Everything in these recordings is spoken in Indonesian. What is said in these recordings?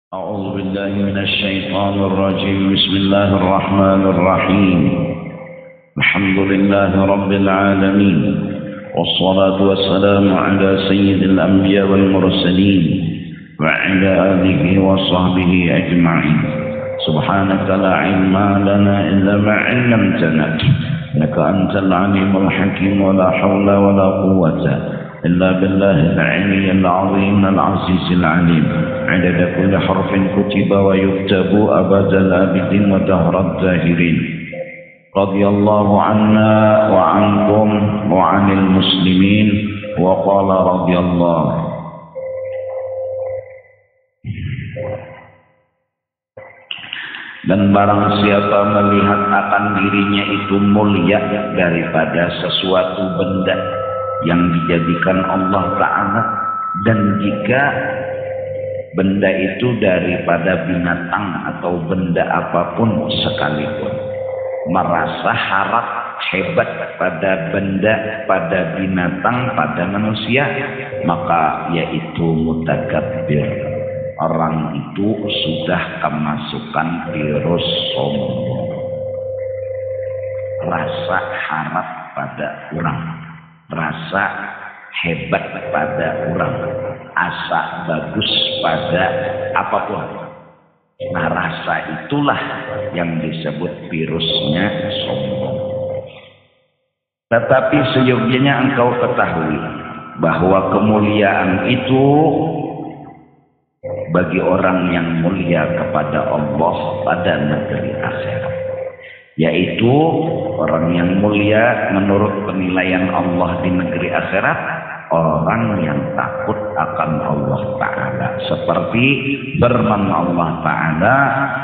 أعوذ بالله من الشيطان الرجيم. بسم الله الرحمن الرحيم. الحمد لله رب العالمين، والصلاة والسلام على سيد الأنبياء والمرسلين وعلى آله وصحبه أجمعين. سبحانك لا علم لنا إلا ما علمتنا إنك أنت العليم الحكيم، ولا حول ولا قوة إلا بالله العلي العظيم العزيز العليم. عدد كل حرف كتب ويكتب أبد الآبدين ودهر الداهرين. رضي الله عنا وعنكم وعن المسلمين. وقال رضي الله. Dan barang siapa melihat akan dirinya itu mulia daripada sesuatu benda yang dijadikan Allah Ta'ala, dan jika benda itu daripada binatang atau benda apapun sekalipun, merasa harap hebat pada benda, pada binatang, pada manusia, maka yaitu mutakabbir. Orang itu sudah kemasukan virus sombong, rasa harap pada orang, rasa hebat pada orang, asa bagus pada apapun. Nah, rasa itulah yang disebut virusnya sombong. Tetapi seyogianya engkau ketahui bahwa kemuliaan itu bagi orang yang mulia kepada Allah pada negeri akhirat, yaitu orang yang mulia menurut penilaian Allah di negeri akhirat, orang yang takut akan Allah Ta'ala. Seperti firman Allah Ta'ala,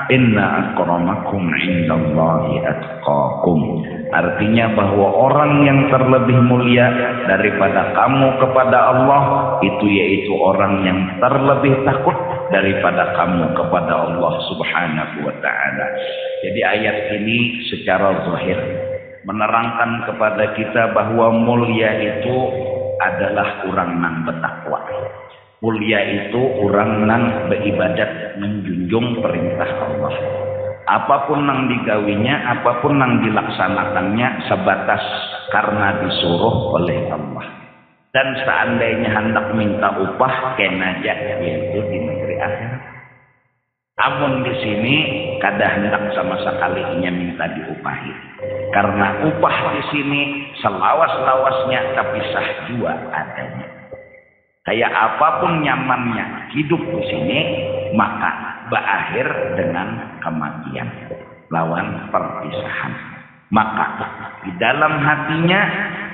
inna akramakum indallahi atqakum. Artinya bahwa orang yang terlebih mulia daripada kamu kepada Allah itu yaitu orang yang terlebih takut daripada kamu kepada Allah Subhanahu wa Ta'ala. Jadi ayat ini secara zahir menerangkan kepada kita bahwa mulia itu adalah orang nang bertakwa. Mulia itu orang nang beribadat, menjunjung perintah Allah. Apapun nang digawinya, apapun nang dilaksanakannya sebatas karena disuruh oleh Allah. Dan seandainya hendak minta upah, kenaja yaitu di negeri akhirat. Namun di sini kada hendak sama sekali minta diupahi. Karena upah di sini selawas-lawasnya tapi sah jua adanya. Kayak apapun nyamannya hidup di sini, maka berakhir dengan kematian, lawan perpisahan. Maka di dalam hatinya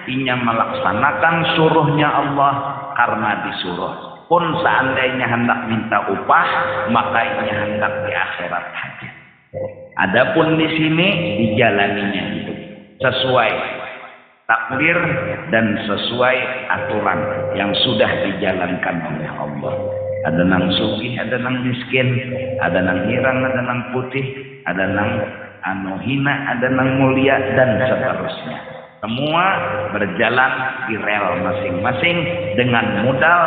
ia melaksanakan suruhnya Allah karena disuruh. Pun seandainya hendak minta upah, maka ia hendak di akhirat saja. Adapun di sini dijalaninya hidup sesuai takdir dan sesuai aturan yang sudah dijalankan oleh Allah. Ada nang sugih, ada nang miskin, ada nang hirang, ada nang putih, ada nang hina, ada nang mulia, dan seterusnya. Semua berjalan di rel masing-masing dengan modal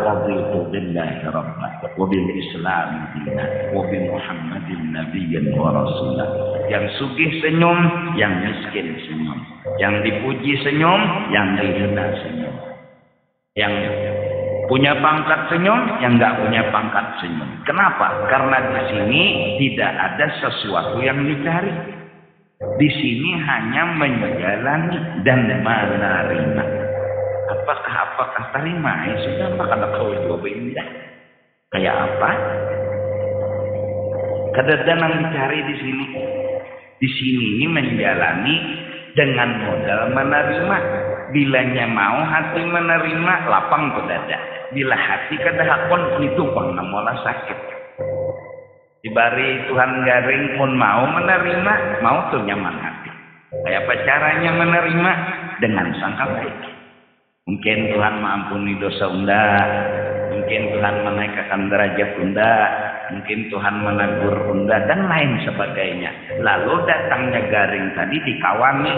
raditu billahi rabban wa bil islam dinan wa bi muhammadin nabiyyan wa rasulah. Yang sugih senyum, yang miskin senyum, yang dipuji senyum, yang dihina senyum, yang punya pangkat senyum, yang enggak punya pangkat senyum. Kenapa? Karena di sini tidak ada sesuatu yang dicari. Di sini hanya menjalani dan menerima. Apakah terima? Ya sudah, maka kau jawab indah. Kayak apa? Kadang yang dicari di sini. Di sini ini menjalani dengan modal menerima. Bilanya mau hati menerima, lapang ke dada. Bila hati kadahakon itu pengemola sakit. Dibari Tuhan garing pun mau menerima, mau tuh nyaman hati. Kayak apa caranya menerima? Dengan sangka baik. Mungkin Tuhan mengampuni dosa unda, mungkin Tuhan menaikkan derajat unda, mungkin Tuhan menegur unda, dan lain sebagainya. Lalu datangnya garing tadi dikawani,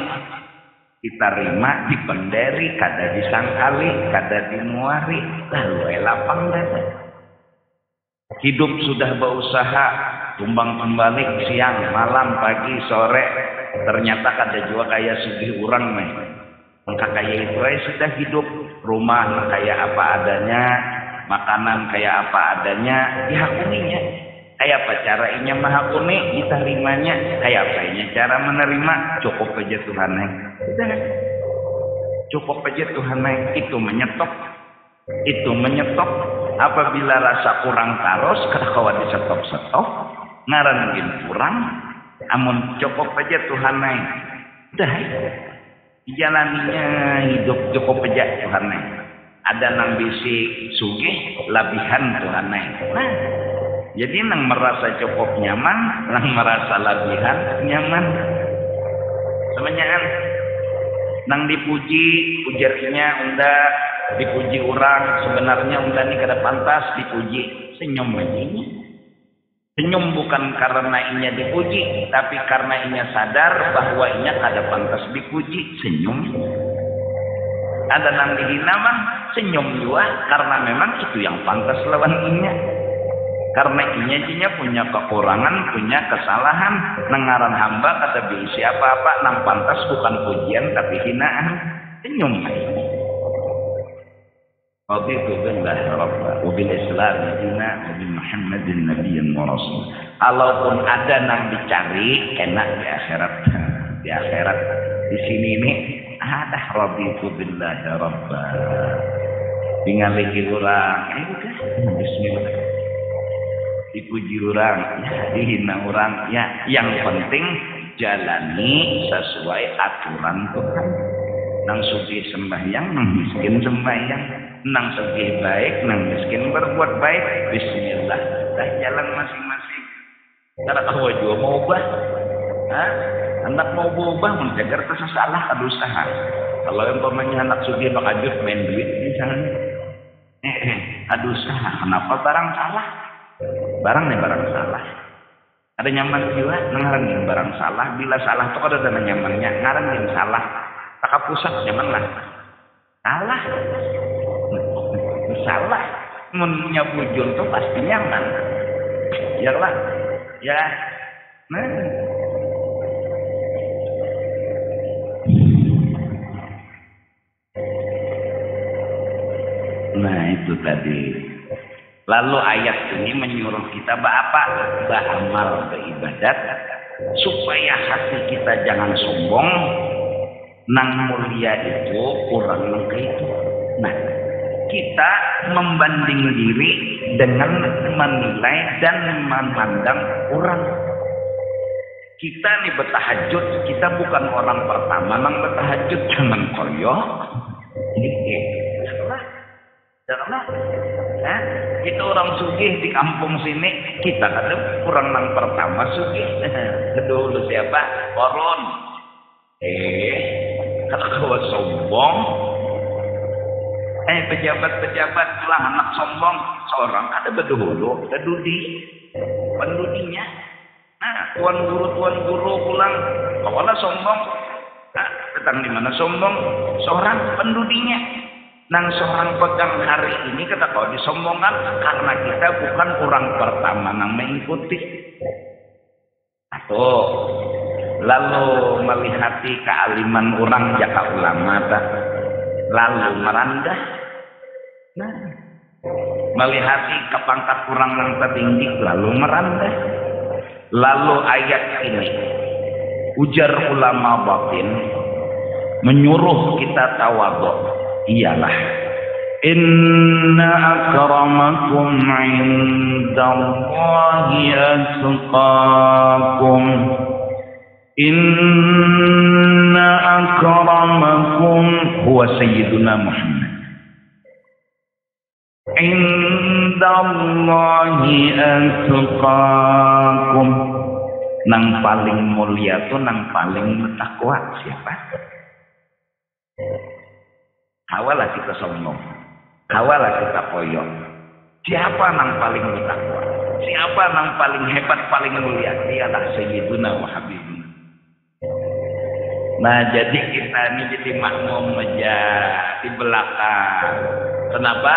diterima, dipenderi, kada disangkali, kada dimuari, lalu lapang dada. Hidup sudah berusaha tumbang kembali siang, malam, pagi, sore, ternyata kada juga kayak sugih urang meh. Maka kayak itu sudah hidup, rumah kayak apa adanya, makanan kayak apa adanya, dihakuninya. Kayak apa cara inya menghakuni, diterimanya. Kayak apa inya cara menerima, cukup aja Tuhan. Sudah. Cukup aja Tuhan, itu menyetop. Itu menyetop. Apabila rasa kurang taros, kada kawan disetop-setop, ngaran mungkin kurang, amun cukup aja Tuhan udah jalaninya hidup cukup aja Tuhan ada nang bisi sugih labihan Tuhan nah jadi nang merasa cukup nyaman, nang merasa labihan nyaman semuanya nang dipuji ujarnya unda dipuji orang sebenarnya unda ini kada pantas dipuji senyum aja. Senyum bukan karena inya dipuji, tapi karena inya sadar bahwa inya kada pantas dipuji. Senyum. Ada nang dihina mah senyum juga karena memang itu yang pantas lawan inya. Karena inya punya kekurangan, punya kesalahan. Nengaran hamba kata bisi apa-apa nang pantas bukan pujian tapi hinaan. Senyum. Raditu billah rabba wa bil islam dina wa bi Muhammadin nabiyyan wa rasul. Kalaupun ada nang dicari enak di akhirat. Di akhirat di sini ini ada raditu billah rabba. Tinggal lagi orang, udah bismillah. Dipuji orang, ya dihina orang, ya yang penting jalani sesuai aturan Tuhan. Nang sugih sembahyang, nang miskin sembahyang, nang sugih baik, nang miskin berbuat baik. Bismillah, dah jalan masing-masing. Karena kau juga mau ubah, anak mau berubah menjaga rasa salah ada usaha. Kalau yang pemainnya anak sugih bakajut main duit misalnya, ada usaha. Kenapa barang salah? Barang salah. Ada nyaman juga, ngarangin barang salah. Bila salah tuh ada nyamannya, ngarangin salah. Tak pusat nyaman lah. Salah. Mennya bujun tuh pasti nyaman. Iyalah. Ya. Nah itu tadi. Lalu ayat ini menyuruh kita beramal beribadat supaya hati kita jangan sombong. Nang mulia itu kurang lengkap itu. Nah, kita membanding diri dengan menilai dan memandang orang. Kita nih bertahajud, kita bukan orang pertama nang bertahajud, jangan koyo. Janganlah. Kita orang sugih di kampung sini, kita kan kurang nang pertama sugih. Dulu siapa? Koron. Kata kau sombong. Pejabat-pejabat pulang anak sombong. Seorang ada berdahulu, ada pendudinya. Nah, tuan guru pulang. Kawalah sombong. Tentang di mana sombong? Seorang pendudinya. Nang seorang pegang hari ini kata kau disombongkan karena kita bukan orang pertama nang mengikuti. Atau lalu melihati kealiman orang jaka ulama lalu merendah. Nah, melihati kepangkat kurang yang tertinggi lalu merendah. Lalu ayat ini ujar ulama batin menyuruh kita tawadhu. Ialah inna akramakum indallahi atqakum. Inna akramakum huwa sayyiduna Muhammad. Indallahi atqakum. Nang paling mulia tuh nang paling bertakwa siapa? Hawalah kita sombong, hawalah kita koyok. Siapa nang paling bertakwa? Siapa nang paling hebat, paling mulia? Dialah sayyiduna wa habibuna. Nah, jadi kita ini jadi makmum aja di belakang. Kenapa?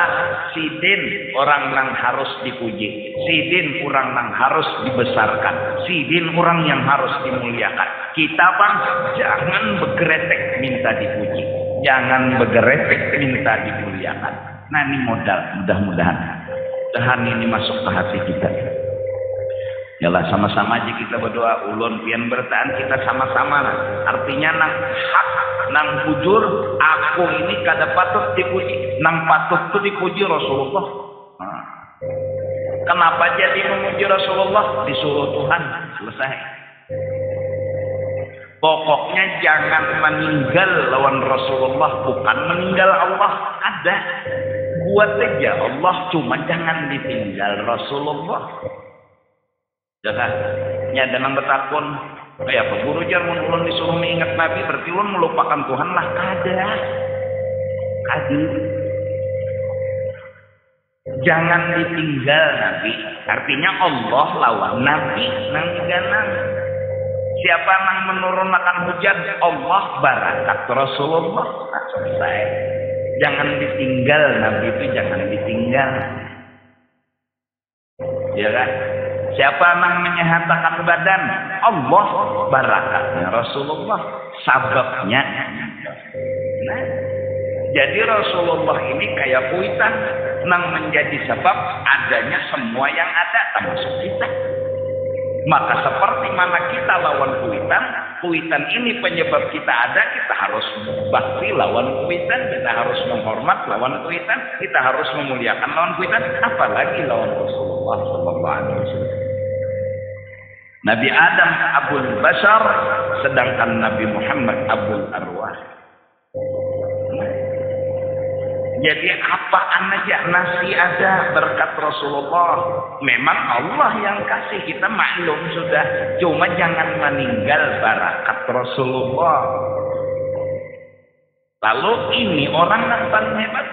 Sidin orang yang harus dipuji, sidin orang yang harus dibesarkan, sidin orang yang harus dimuliakan. Kita bang, jangan bergeretek minta dipuji, jangan bergeretek minta dimuliakan. Nah ini modal, mudah-mudahan ini masuk ke hati kita. Yalah sama-sama aja kita berdoa, ulun pian bertahan kita sama-sama lah. Artinya nang hak, nang bujur, aku ini kada patut dipuji, nang patut tuh dipuji Rasulullah. Nah. Kenapa jadi memuji Rasulullah? Disuruh Tuhan, selesai. Pokoknya jangan meninggal lawan Rasulullah, bukan meninggal Allah. Ada buat aja Allah, cuma jangan ditinggal Rasulullah. Jangan nyada nang betakun kayak apa guru jangan ulun disuruh mengingat Nabi berarti ulun melupakan Tuhan lah. Kada jangan ditinggal Nabi, artinya Allah lawan Nabi nang tinggalan. Siapa nang menurunkan hujan? Allah, barakat Rasulullah. Nah, selesai. Jangan ditinggal Nabi itu, jangan ditinggal. Ya kan? Siapa yang menyehatkan badan? Allah, barakatnya Rasulullah, sababnya. Nah, jadi Rasulullah ini kayak kuitan yang menjadi sebab adanya semua yang ada termasuk kita. Maka seperti mana kita lawan kuitan ini penyebab kita ada, kita harus bakti lawan kuitan, kita harus menghormat lawan kuitan, kita harus memuliakan lawan kuitan, apalagi lawan Rasulullah SAW. Nabi Adam Abul Bashar, sedangkan Nabi Muhammad Abul Arwah. Jadi apaan aja nasi ada berkat Rasulullah. Memang Allah yang kasih, kita maklum sudah. Cuma jangan meninggal barakat Rasulullah. Lalu ini orang yang paling hebat.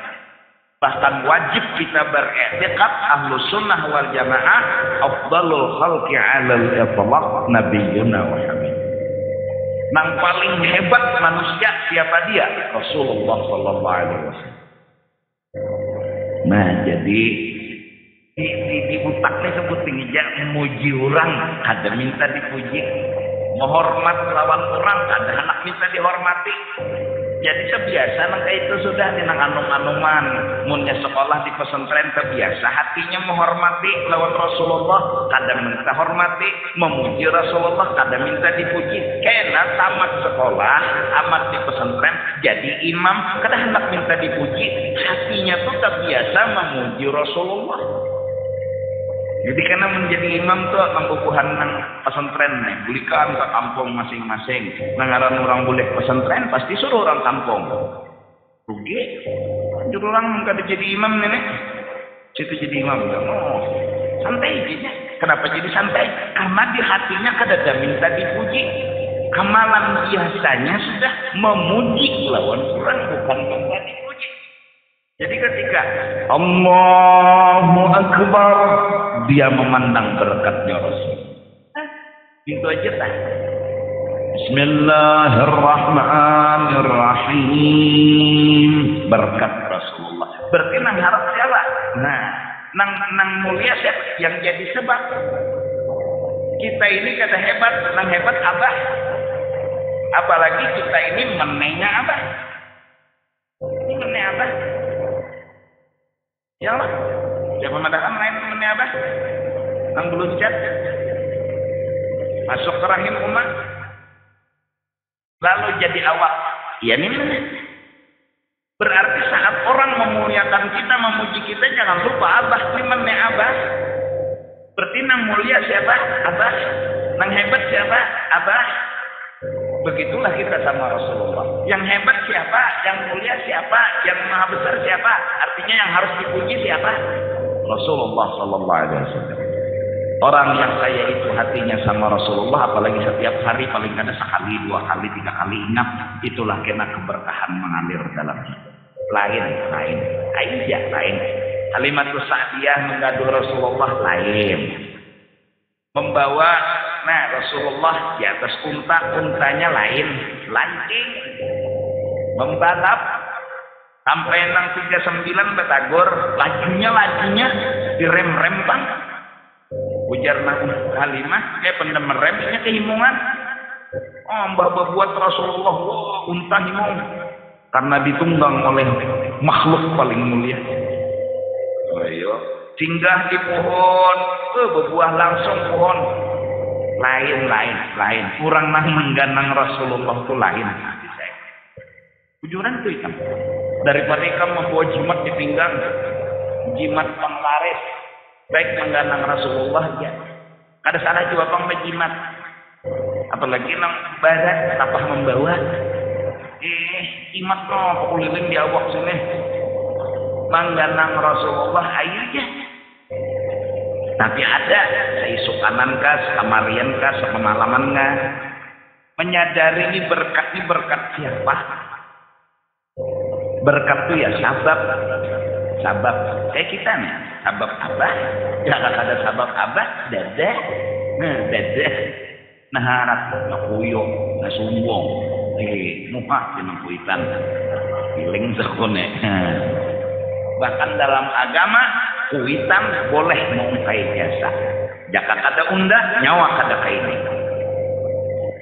Bahkan wajib kita beriktikad ahlu sunnah wal jamaah afdalul khalqi alal itlaq nabiyuna wa habib. Yang paling hebat manusia siapa dia? Rasulullah sallallahu alaihi wasallam. Nah jadi di utaknya sebut tinggi memuji orang kada minta dipuji, menghormat lawan orang kada hendak minta dihormati. Jadi sebiasa nang itu sudah nang anum-anuman munnya sekolah di pesantren terbiasa hatinya menghormati lawan Rasulullah kada minta hormati, memuji Rasulullah kada minta dipuji. Kena tamat sekolah, amat di pesantren jadi imam kada hendak minta dipuji, hatinya tuh terbiasa memuji Rasulullah. Jadi karena menjadi imam tuh pembukuhan nang pesantren nih, belikan ke kampung masing-masing. Nangaran orang boleh pesantren pasti suruh orang kampung. Rugi, juru orang kada jadi imam nenek, situ jadi imam enggak mau. Santai aja. Kenapa jadi santai? Karena di hatinya kada ada minta dipuji. Kamalan biasanya sudah memuji lawan orang, bukan minta dipuji. Jadi ketika Allahu Akbar, dia memandang berkatnya Rasul. Itu aja tak. Bismillahirrahmanirrahim. Berkat Rasulullah. Berarti nang harap siapa? Nah, nang mulia siapa? Yang jadi sebab. Kita ini kata hebat, nang hebat Abah. Apalagi kita ini menenya Abah. Ini menenya Abah. Ya Allah, siapa madakan lain temennya Abah? Nang belum cat, masuk ke rahim umat, lalu jadi awak. Ya ini mana? Berarti saat orang memuliakan kita, memuji kita, jangan lupa Abah. Ini mana Abah? Berarti nang mulia siapa? Abah. Nang hebat siapa? Abah. Begitulah kita sama Rasulullah. Yang hebat siapa? Yang mulia siapa? Yang maha besar siapa? Artinya yang harus dipuji siapa? Rasulullah sallallahu alaihi wasallam. Orang yang kaya itu hatinya sama Rasulullah, apalagi setiap hari paling kada sekali, 2 kali, 3 kali ingat, itulah kena keberkahan mengalir dalam hidup. Lain. Kalimatus Sa'diyah menggaduh Rasulullah lain. Membawa Rasulullah di atas untanya lain, lancing, membalap, Sampai nang 39 Batagor, lajunya direm-rem bang. Ujar nang Halimah, kayak pendem remnya kehimungan. Oh, mbah buat Rasulullah, wah, unta himung. Karena ditunggang oleh makhluk paling mulia. Ayo, singgah di pohon, berbuah langsung pohon. Lain. Kurang nang mengganang Rasulullah itu lain. Ujuran tuh ikan. Daripada ikan membawa jimat di pinggang, jimat penglaris, baik mengganang Rasulullah ya. Kada salah juga pang jimat. Apalagi nang barat tapah membawa. Jimat no pekuliling di awak sini. Mengganang Rasulullah ayo ya. Tapi ada seisuk kanan kah, sekamarian kah, sepemalaman kah, menyadari ini berkat siapa? Berkat itu ya sabab kayak kita nih, sabab abah, jangan ada sabab abah, dadah, nah harap nakuyo, nasumbong, muka dengan kuitan, piling sekone. Bahkan dalam agama kuitan boleh mengkai jasa. Jaka kada unda nyawa kada kaini.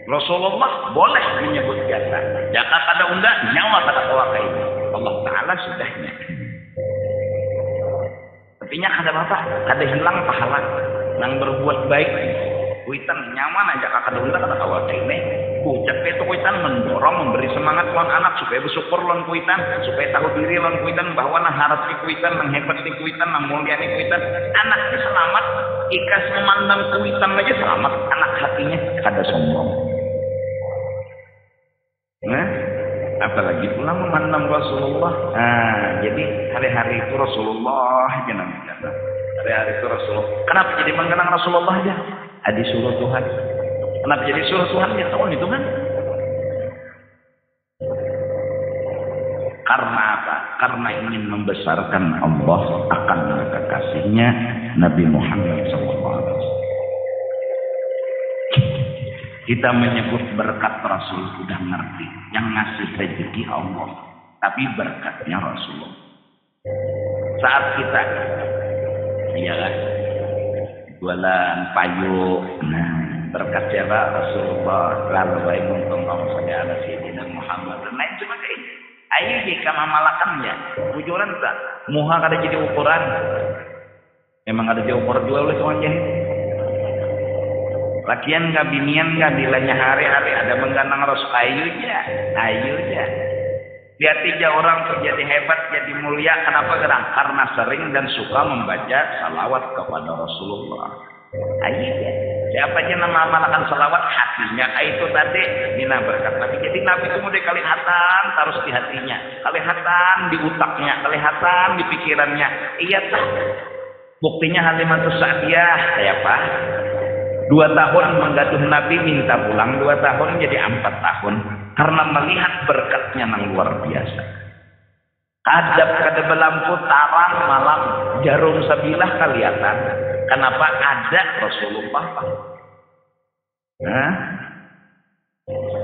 Rasulullah boleh menyebut jasa. Jaka kada unda nyawa kada kawa kaini. Allah Taala sudahnya. Artinya kada apa? Kada hilang pahala nang berbuat baik. Kuitan nyaman aja kada unda kada kawa kaini. Bucak itu kuitan mendorong, memberi semangat lawan anak supaya bersyukur lawan kuitan, supaya tahu diri lawan kuitan bahwa nang harap di kuitan, nang hebat di kuitan, nang mulia di kuitan, anaknya selamat, ikas memandang kuitan aja selamat, anak hatinya kada sombong. Nah, apalagi pula memandang Rasulullah. Jadi hari-hari itu Rasulullah aja namanya. Hari-hari itu Rasulullah. Kenapa jadi mengenang Rasulullah aja? Disuruh Tuhan. Kenapa jadi suruh Tuhan ya tahun itu kan? Karena apa? Karena ingin membesarkan Allah akan kekasihnya Nabi Muhammad SAW. Kita menyebut berkat Rasul sudah ngerti. Yang ngasih rezeki Allah, tapi berkatnya Rasulullah. Saat kita, iya kan? Jualan payung, berkat siapa? Rasulullah. Lalu baik untung kamu saya ala Sayyidina Muhammad. Nah itu cuma kayak ayo jika mamalakannya ujuran tak muha kada jadi ukuran. Memang ada jadi ukuran jual oleh semuanya. Lakian gak binian gak bilanya hari-hari ada mengganang Rasul. Ayo aja. Lihat aja orang terjadi hebat, jadi mulia. Kenapa gerang? Karena sering dan suka membaca salawat kepada Rasulullah. Ayo ya. Siapa aja nama malakan salawat hatinya. Itu tadi mina berkat Nabi. Jadi Nabi itu mulai kelihatan terus di hatinya, kelihatan di utaknya, kelihatan di pikirannya. Iya tak. Buktinya Halimatus Sa'diyah kayak apa? 2 tahun menggaduh Nabi minta pulang, 2 tahun jadi 4 tahun. Karena melihat berkatnya yang luar biasa. Kadap kada belampu tarang malam jarum sebilah kelihatan. Kenapa ada Rasulullah?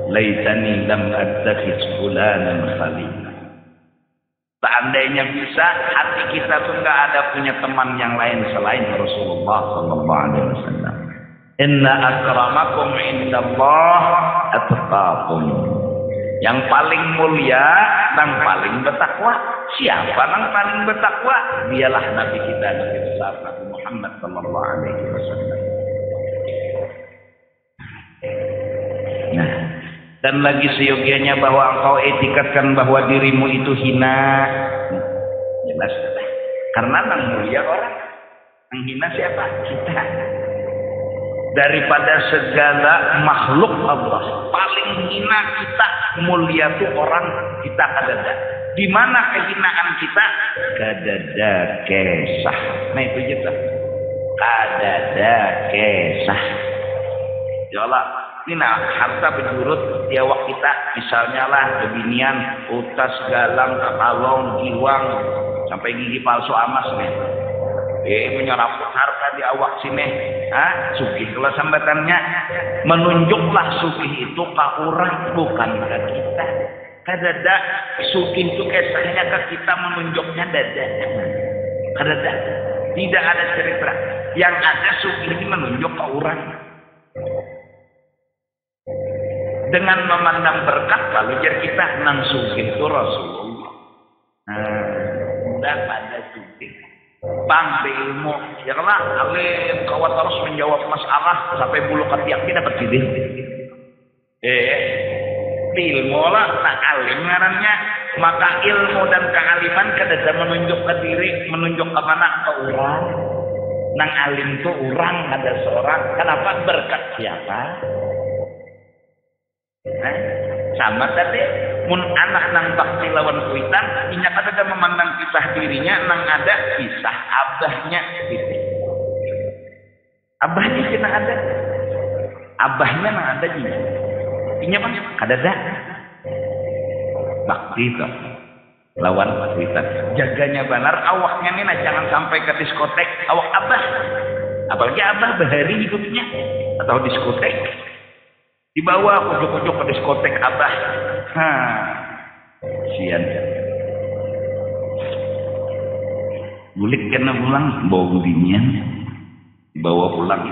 Laitani lam attakhiz fulanan khalila. Seandainya bisa, hati kita tuh nggak ada punya teman yang lain selain Rasulullah sallallahu alaihi wasallam. Inna akramakum indallah atqakum. Yang paling mulia dan paling bertakwa. Siapa yang paling bertakwa? Dialah Nabi kita, Nabi besar Nabi Muhammad sallallahu alaihi wasallam. Nah, dan lagi seyogianya bahwa engkau etikatkan bahwa dirimu itu hina. Jelas. Karena yang mulia orang. Yang hina siapa? Kita. Daripada segala makhluk Allah, paling hina kita, mulia tuh orang kita kadada. Di mana kehinaan kita? Kadada kesah. Nah itu kita. Kadada kesah. Yalah, ini harta berjurut di awak kita, misalnya lah kebinian, utas, galang, kalong, giwang, sampai gigi palsu amas nih. Menyeraput harta di awak sini, sugih kalau sambatannya menunjuklah sugih itu ke orang bukan ke kita. Kadada sugih itu kisahnya ke kita menunjuknya dada. Kadada tidak ada cerita. Yang ada sugih ini menunjuk ke orang. Dengan memandang berkat lalu jadi kita nang sugih itu Rasulullah. Udah pada sugih. Bang ilmu, ya lah, alim kawat terus menjawab masalah sampai bulu ketiak dia dapat sidin. Ilmu lah, tak alim ngarannya. Maka ilmu dan kealiman kadang menunjuk ke diri, menunjuk ke mana ke orang. Nang alim itu orang ada seorang. Kenapa berkat siapa? Sama tadi mun anak nang bakti lawan kuitan inyak ada memandang kisah dirinya nang ada kisah abahnya gitu. Abahnya kena ada abahnya nang ada juga inya mah kadada bakti itu lawan kuitan jaganya benar awaknya nih jangan sampai ke diskotek awak abah apalagi abah bahari hidupnya atau diskotek dibawa ujuk-ujuk ke diskotek abah. Sian. Bulik kena pulang bawa gudinya, dibawa pulang.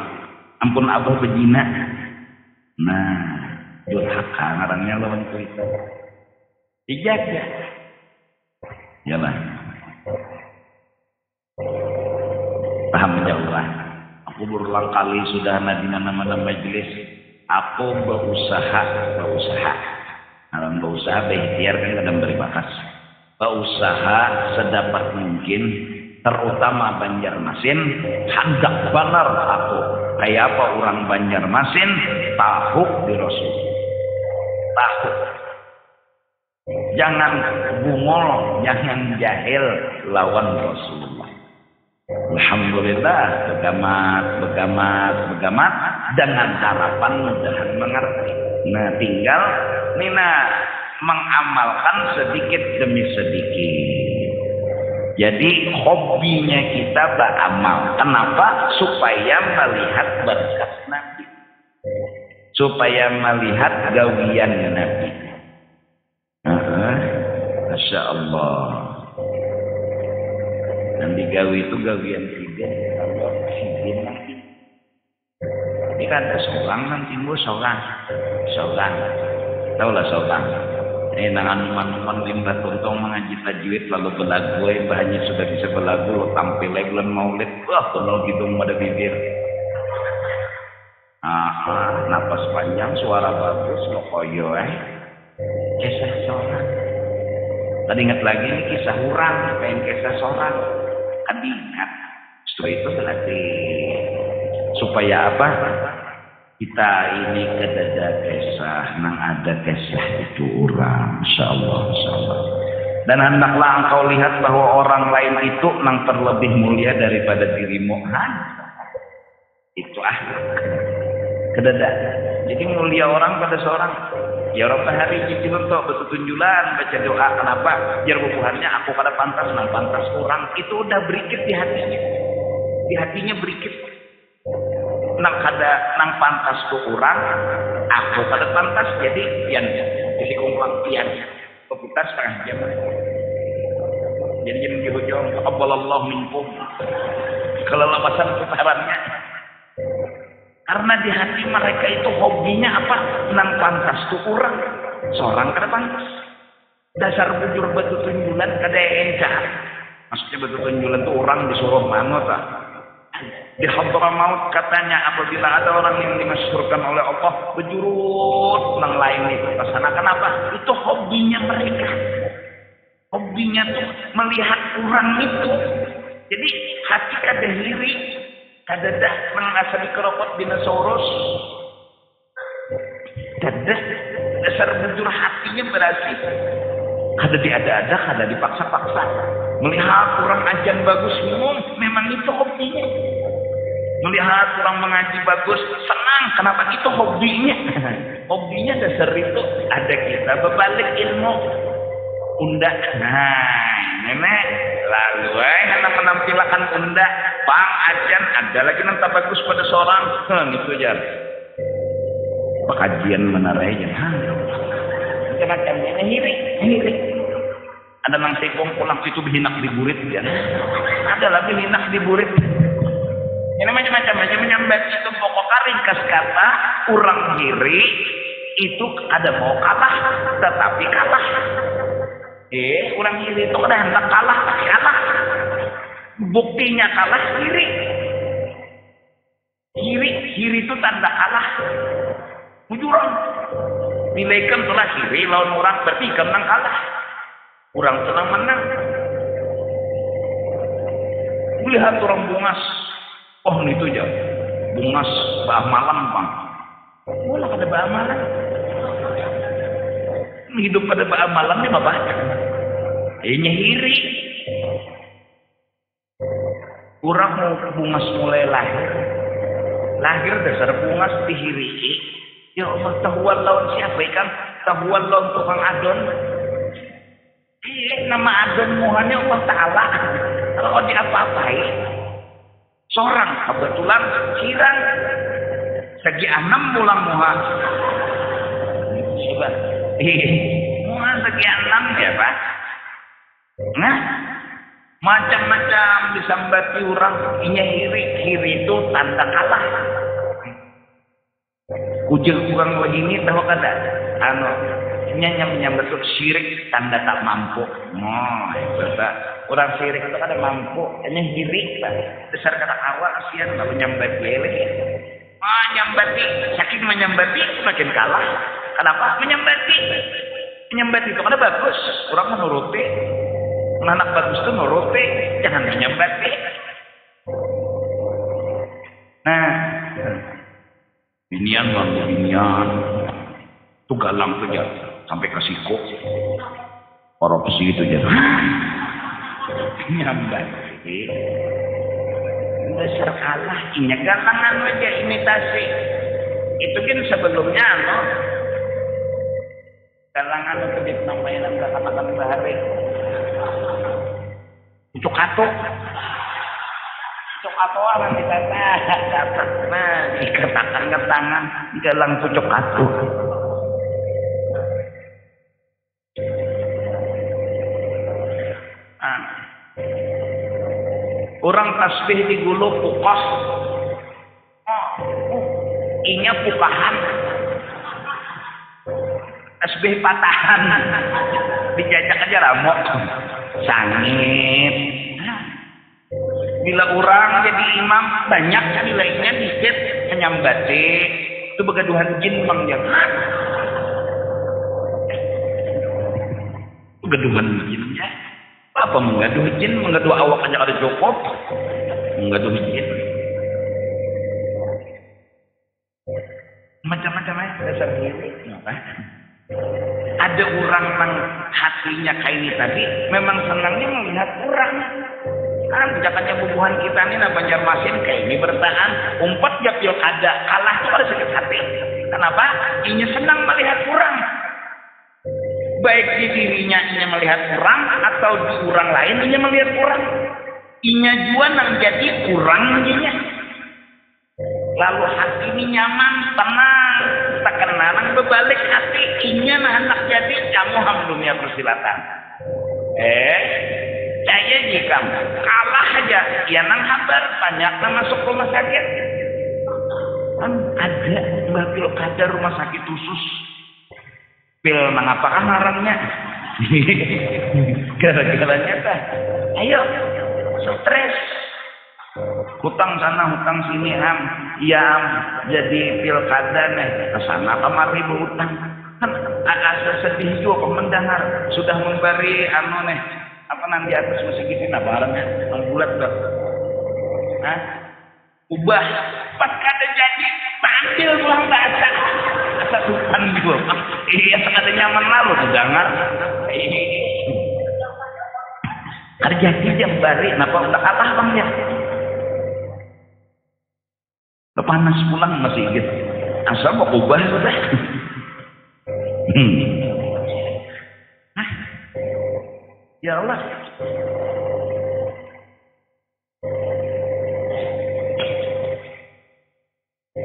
Ampun abah bejina. Nah, durhaka ngarannya lawan itu. Dijaga. Yalah. Paham jauhlah. Aku berulang kali sudah di mana-mana majelis. Aku berusaha. Dalam berusaha berikhtiar kan kadang beri bakas. Berusaha sedapat mungkin, terutama Banjarmasin, hendak benar aku. Kayak apa orang Banjarmasin, tahu di Rasul. Tahu. Jangan bungol, jangan jahil lawan Rasulullah. Alhamdulillah, begamat dengan harapan mudahan mengerti. Nah, tinggal Nina mengamalkan sedikit demi sedikit. Jadi hobinya kita beramal. Kenapa? Supaya melihat berkat Nabi. Supaya melihat gawian Nabi. Masya Allah. Dan digawi itu gawian tiga. Kalau sidin nanti. Ini kan ada seorang nanti bu seorang. Tahu lah seorang. Nangan-nangan limbah tuntung mengaji tajwid lalu belagu. Bahannya sudah bisa belagu. Lo tampil lagi bulan maulid. Wah kalau hidung pada bibir. Napas panjang, suara bagus, lo koyo kisah seorang. Tadi ingat lagi ini kisah orang, pengen kisah seorang. Kan diingat. Setelah itu berarti supaya apa? Kita ini kedada kisah, nang ada kisah itu orang, insya Allah. Dan hendaklah engkau lihat bahwa orang lain itu nang terlebih mulia daripada dirimu. Itu kedada. Jadi mulia orang pada seorang. Ya Rabbah hari ini untuk bertunjulan baca doa kenapa? Biar bubuhannya aku pada pantas nang pantas orang itu udah berikit di hatinya. Di hatinya berikit. Nang pantas tuh orang, aku pada pantas jadi pian. Jadi kumpulan pian. Kita setengah jam. Jadi jam di hujung. Taqabbalallahu minkum. Kelelabasan putarannya. Karena di hati mereka itu hobinya apa? Nang pantas tuh orang. Seorang kada pantas. Dasar bujur batu tunjulan kada encar. Maksudnya batu tunjulan tuh orang disuruh mana tak? Di Hadramaut katanya apabila ada orang yang dimasyhurkan oleh Allah berjurut nang lain itu ke sana. Kenapa? Itu hobinya mereka. Hobinya tuh melihat orang itu. Jadi hati kada hiri. Kadadah mengasah dikerokot dinosaurus. Kadadah dasar bujur hatinya berarti. Kada diada-ada, kada dipaksa-paksa. Melihat orang ajan bagus, memang itu hobinya. Melihat orang mengaji bagus, senang. Kenapa? Itu hobinya. Hobinya dasar itu ada kita berbalik ilmu. Undak. Nah, nenek lalu anak menampilkan undak. Pang ajan ada lagi nanti bagus pada seorang. Itu aja. Pekajian menarai aja. Macam-macam ini. ngiri. Ada nang sekong pulang situ bihinak di burit ya. Ada lagi bihinak di burit. Ini macam-macam menyambat itu pokoknya ringkas kata orang ngiri itu ada mau kalah tetapi kalah. Orang ngiri itu ada hendak kalah tapi kalah. Buktinya kalah ngiri. Ngiri itu tanda kalah. Mujuran. Nilaikan telah ngiri lawan orang berarti menang kalah. Orang senang menang. Lihat orang bungas. Oh itu aja. Bungas bah malam bang. Wala kada bah malam. Hidup pada bah malam dia bapak. Nyehiri. Orang mau bungas mulai lahir. Lahir dasar bungas dihiri. Ya Allah tahuan lawan siapa ikan? Tahuan lawan tukang adon. Nama adon muhanya Allah Ta'ala. Kalau diapa-apai seorang kebetulan kirang segi 6 bulan muha. Coba. Muha segi 6 ya Pak. Nah, macam-macam disambati orang inya hiri itu tanda kalah. Ujung kurang begini tahu kada? Menyambut syirik tanda tak mampu. Orang syirik itu kada mampu, hanya hiri. Besar kata awak kasihan kalau menyambat gele. Menyambati, saking menyambati makin kalah. Kenapa? Menyambati itu kada bagus. Orang menuruti. Anak bagus itu nuruti, jangan menyambati. Nah, binian itu galang saja sampai ke siku korupsi itu aja nyambati dasar kalah ini galangan aja imitasi itu kan sebelumnya galangan itu dinamain katakan bahari cucuk katuk orang dikata nah dikatakan ke tangan galang cucuk katuk. Orang tasbih di gulu pukos. Inya pukahan. Tasbih patahan. Dijajak aja ramok. Sangit. Bila orang jadi imam banyak nilainya dikit menyambati. Itu begaduhan jin bang ya. Begaduhan jinnya. Apa menggaduh jin, menggaduh awak aja ada cukup, menggaduh jin. Macam-macam dasar diri. Ada orang yang hatinya kayak ini tadi, memang senangnya melihat orang. Kan jakannya bubuhan kita ini nah Banjarmasin kayak ini bertahan, umpat ya pilkada kalah tuh pada sakit hati. Kenapa? Inya senang melihat orang. Baik di dirinya inya melihat kurang atau di orang lain inya melihat kurang. Inya juga nang jadi kurang inya. Lalu hati ini nyaman, tenang, tak kenal berbalik hati inya nah hendak jadi kamu dunia persilatan. Saya jika kalah aja, ya nang habar banyak nang masuk rumah sakit. Kan ada mbak pilkada rumah sakit khusus. Pil mengapakah larangnya? Gara-garanya tah. Ayo, stres. Hutang sana, hutang sini ham. Iya ham. Jadi pilkada nih. Kesana kemari berhutang. Kan agak sedih juga mendengar sudah memberi nih. Apa nanti atas musik ini nah barangnya bulat dah. Hah? Ubah. Pas kada jadi panggil pulang bahasa. Asa tuhan juga. Iya ada nyaman lalu dengar. Kerja jam bari, napa udah kalah bang ya? Panas pulang masih gitu. Asal mau ubah sudah. Ya Allah.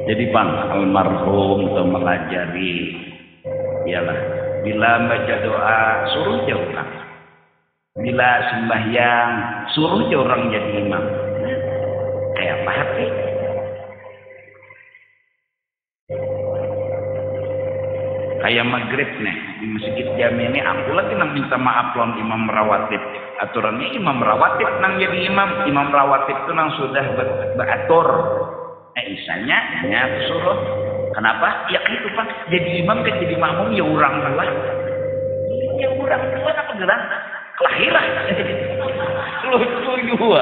Jadi bang almarhum itu mengajari ialah Bila baca doa suruh aja orang. Bila sembahyang suruh aja orang jadi imam. Kayak apa hati? Kayak maghrib nih di masjid Jami ini aku lagi nang minta maaf lawan imam rawatib. Aturannya imam rawatib nang jadi imam. Imam rawatib itu nang sudah beratur. Isanya suruh. Kenapa? Ya itu Pak. Jadi imam kan jadi makmum ya orang dua. Ya orang dua apa gerak? Kelahiran. Lu dua.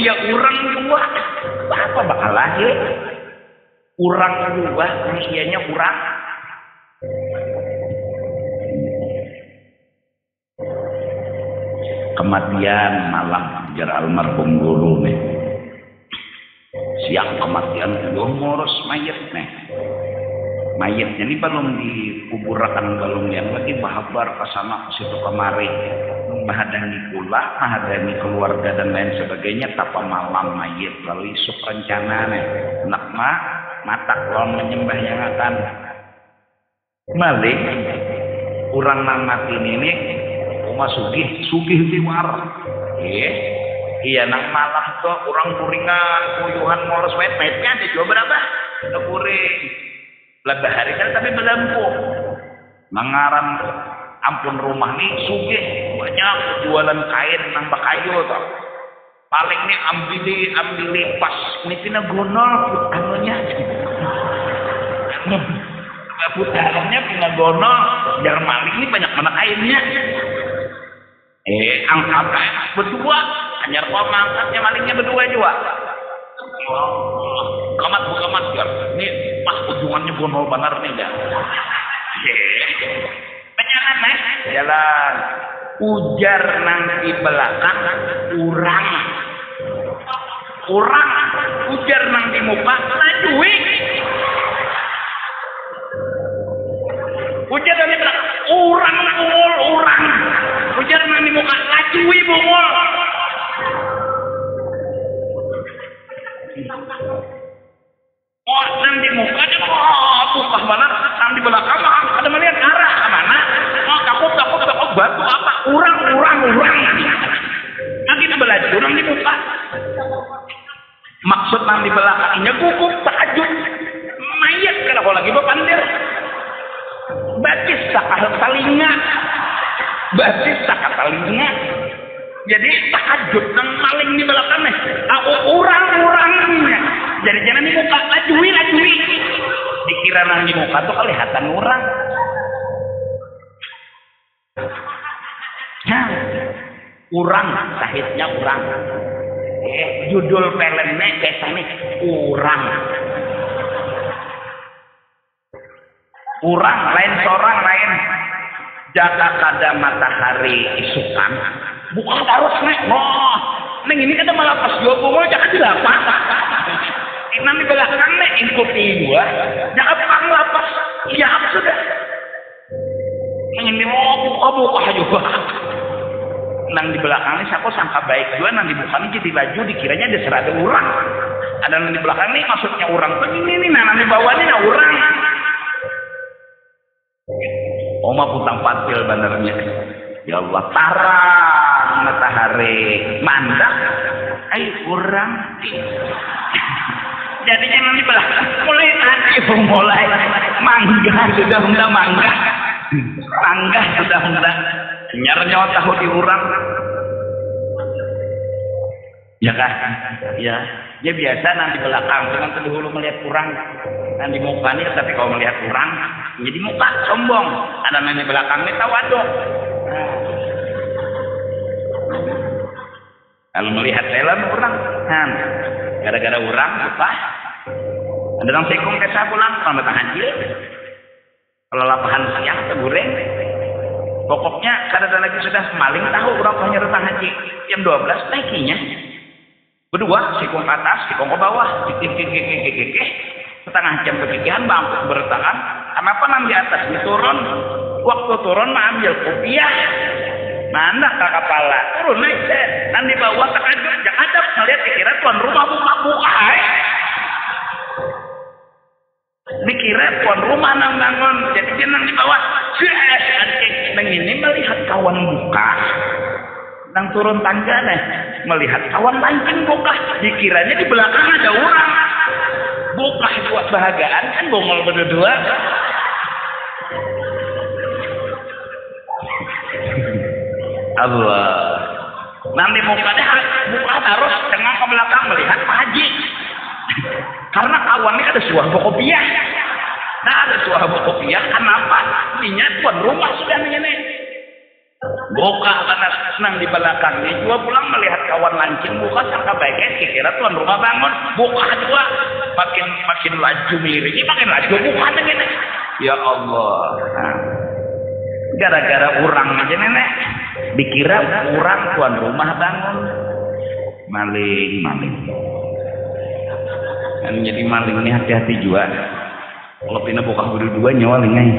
Ya orang dua. Apa bakal lahir? Orang dua manusianya orang. Kematian malam jar almarhum guru nih. Siang kematian belum ngurus mayat nih. Mayatnya ini belum dikuburkan, belum yang lagi bahabar ke sana ke situ kemari, menghadani pula, menghadani keluarga dan lain sebagainya. Tapa malam mayat lalu isuk rencana nih. Nak mata kalau menyembah yang akan malik orang nang mati ini rumah sugih liwar. Iya nang malam tuh orang kuringan kuyuhan ngurus mayatnya ada juga berapa? Udah kuring. Lebih hari kan tapi belampu. Mangaran ampun rumah nih sugih banyak jualan kain nang bakayu tuh. Paling nih ambil pas ini tina gonol anunya. Putarannya pina gonol jar maling ini banyak mana kainnya. Angkat kain berdua hanya kau angkatnya malingnya berdua juga. Kamat ya. Ini pas ujungannya gonol benar nih ya. Penyaran nih jalan ujar nanti belakang urang ujar nanti muka lajui. Ujar dari belakang urang ujar nanti muka lajui bungul. Oh nanti muka buka mana nanti belakang ada melihat arah ke mana. Oh takut batu apa urang nanti belajar urang di muka. Maksud nanti belakangnya gugup tahajud mayat kalau lagi berpandir. Batis sakal talinga. Jadi tahajud nang maling di belakangnya. Urang-urangnya. Jadi jangan di muka lajui. Dikira nang di muka tuh kelihatan orang. Nah, urang sahidnya urang. Judul filmnya biasanya urang lain seorang lain jaga kada matahari isukan bukan harus neng ini kada malah pas dua bungul jangan dilapas nanti belakang nih ikuti gua jangan pang lapas iya sudah neng ini mau buka juga nang di belakang ini siapa sangka baik juga nang di bukan jadi baju dikiranya ada serada urang ada nang di belakang ini maksudnya urang tuh ini nang di bawahnya nah urang. Oma putang pantil benernya. Ya Allah tarang matahari mandak. Kurang. Jadi jangan di belakang. Mulai tadi mulai mangga sudah mangga. Mangga sudah nyarnya tahu diurang. Ya kan? Ya. Dia biasa nanti belakang, jangan dulu melihat kurang. Nanti mukanya tapi kalau melihat kurang, jadi muka sombong. Ada nanti belakangnya tawaduk. Kalau melihat jalan kurang, kan? Gara-gara kurang, lupa. Ada orang sekong kesa pulang, kalau datang haji. Kalau lapahan siang, tegureng. Pokoknya kadang lagi sudah maling tahu orang punya datang haji. Jam 12 naikinya. Berdua, sikong ke atas, sikong ke bawah, setengah jam kegigihan bangkit bertahan. Kenapa nang di atas diturun? Waktu turun mah ambil kopiah, mana ke kepala turun naik set, nang di bawah terkadang jangan ada melihat dikira tuan rumah buka. Dikira tuan rumah nang bangun, jadi dia nang di bawah Neng ini melihat kawan buka, nang turun tangga nih, melihat kawan lancing buka, dikiranya di belakang ada orang. Buka buat bahagaan kan bongol berdua. Allah. Nanti mukanya buka terus tengah ke belakang melihat Pak Haji. Karena kawannya ada suah kopiah. Nah ada suah kopiah kenapa? Dinya tuan rumah sudah ini. Buka karena senang di belakangnya. Juga pulang melihat kawan lancing buka sangka baiknya kira tuan rumah bangun. Buka juga makin laju milih. Makin laju buka ini. Ya Allah. Nah, gara-gara urang aja nenek. Dikira urang tuan rumah bangun. Maling. Kan jadi maling ini hati-hati juga. Kalau pina buka berdua nyawa lingai.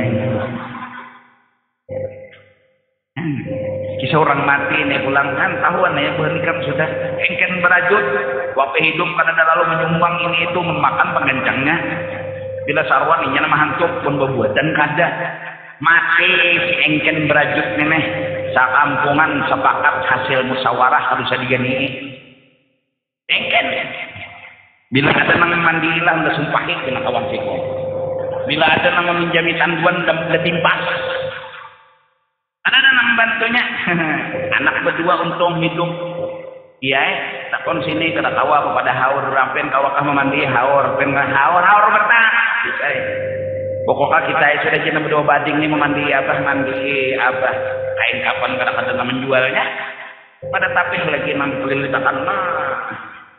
Kisah orang mati ini pulang kan tahuan ya bernikah sudah engken berajut waktu hidup karena lalu menyumbang ini itu memakan pengencangnya bila sarwan ini nama hantu pun berbuatan kada mati si engken berajut nenek sakampungan sepakat hasil musyawarah harus digani engken bila ada nang mandilah udah sumpahin kena kawan siko bila ada nang meminjami tanduan udah timpas ada nang bantunya anak berdua untung hidup iya takon sini kada tawa kepada haur rampen kawakah memandi haur haur betah pokoknya kita sudah cina berdua bading nih mandi apa kain kapan kada menjualnya pada tapi lagi nang kelilitakan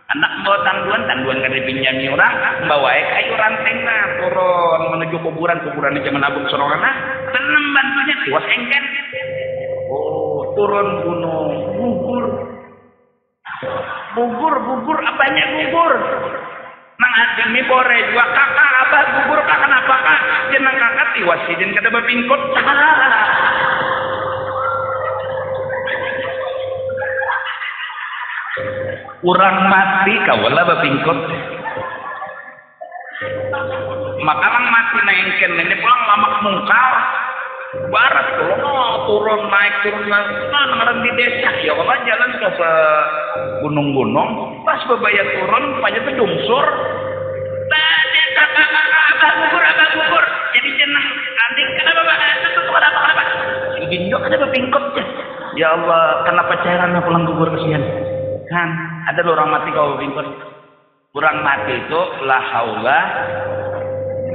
anak bawa tanduan kada dipinjami orang membawa kayu ranting turun menuju kuburan di zaman abung sorongan tenang bantunya tiwas engken turun gunung bubur apanya bubur nang ademi bore juga kakak abah bubur kakak kenapa kak jenang kakak tiwas sidin kada bapingkot urang mati kawala bapingkot makalang mati na engken ini pulang lamak mungkar barat turun naik ngarang di desa ya kalau jalan ke gunung-gunung pas bebaya turun banyak tuh dungsur tadi kakak abah bubur jadi jenang adik kenapa kenapa ginjok ada bapingkot ya Allah kenapa cairannya pulang bubur kesian kan ada orang mati kau bingkot kurang mati itu la haula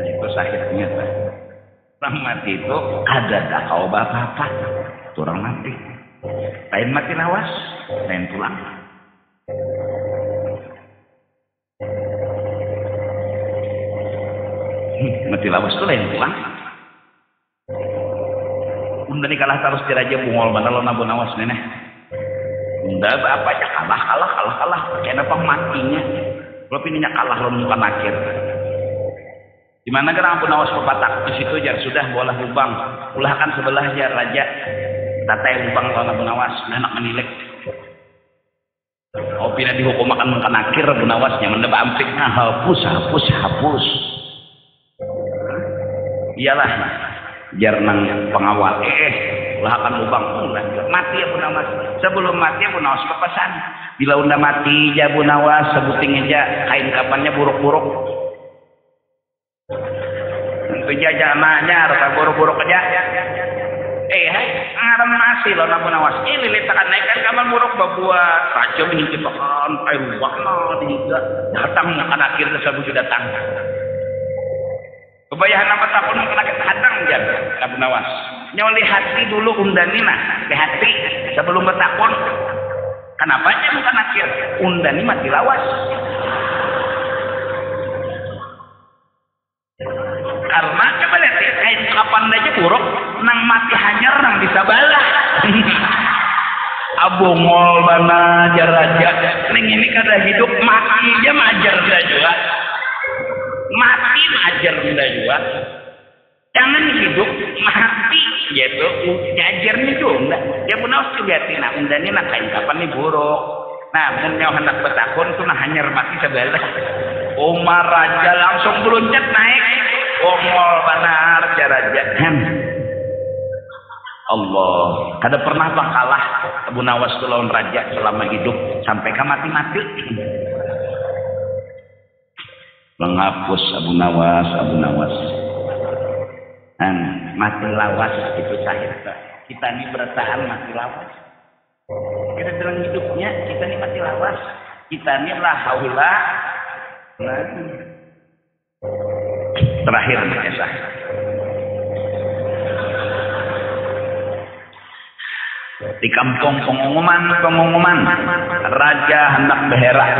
itu sakitnya orang mati itu ada kau bapak orang mati lain mati lawas lain pulang mati lawas itu lain pulang undang kalah terus diraja bungol mana lo nabu nawas nenek unda apa aja kalah kenapa matinya kalau pininya kalah lo bukan akhir di mana kan ampun awas pepatak di situ jar sudah bola lubang ulahkan sebelah jar raja tata lubang lo ampun awas anak menilek oh pina dihukum makan akhir ampun awasnya mendeba ampik hapus iyalah jar nang pengawal ulahkan lubang mati ya pun awas sebelum mati ya pun awas pepesan bila unda mati ya pun awas sebuting aja kain kapannya buruk-buruk penjajahannya rasa buruk-buruk aja ngarang nasi lo namun awas ini litakan naikkan kamar buruk babuat raja menyingkirkan air wakna dihiga datang akan akhirnya sabuju datang kebayahan apa takun kena kita hadang jan namun awas nyoli hati dulu undanina ke hati sebelum bertakun kenapa aja bukan akhir undani mati lawas karena coba lihat kain kapan aja buruk nang mati hanyar nang bisa balah abongol bana jaraja neng ini kada hidup mati aja majar juga mati majar juga jangan hidup mati yaitu ngajarnya juga dia pun harus lihatin nah undangnya nak kain kapan nih buruk nah punya hendak bertakun tuh nah hanyar mati sebelah Umar raja langsung beruncat naik ongol benar raja Allah. Kada pernah bang kalah Abu Nawas tu lawan raja selama hidup sampai ke mati-mati. Menghapus Abu Nawas. Mati lawas itu sahih. Kita ini berataan mati lawas. Kita dalam hidupnya kita ini mati lawas. Kita ini la haula. Terakhir kisah. Di kampung pengumuman raja hendak beherak.